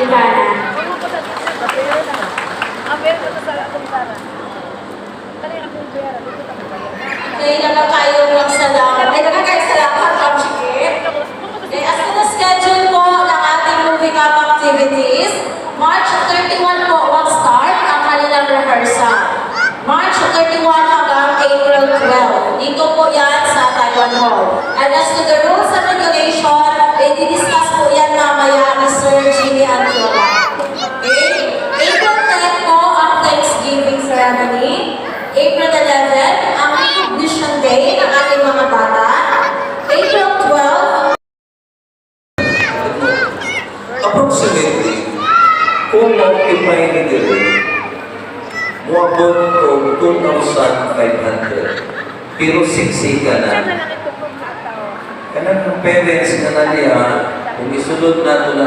Ivana. Okay, nakakayong lang salamat. Ay, nakakayong salamat, Ma'am Shikit. Okay, as to the schedule po ng ating moving up activities, March 31 po will start ang kanilang rehearsal. March 31 hanggang April 12. Dito po yan sa Taiwan Hall. And as to the rules and regulation, i-discuss po yan mamaya ni Sir Jimmy Antiola. Okay? April 10 po ang Thanksgiving ceremony. April 11, ang recognition day ng ating mga bata. April 12, approximately, kung ma-occupy ni Dere, muabot o 2,500. Pero siksi ka na. Kanang parents na na niya, kung isulod na ito na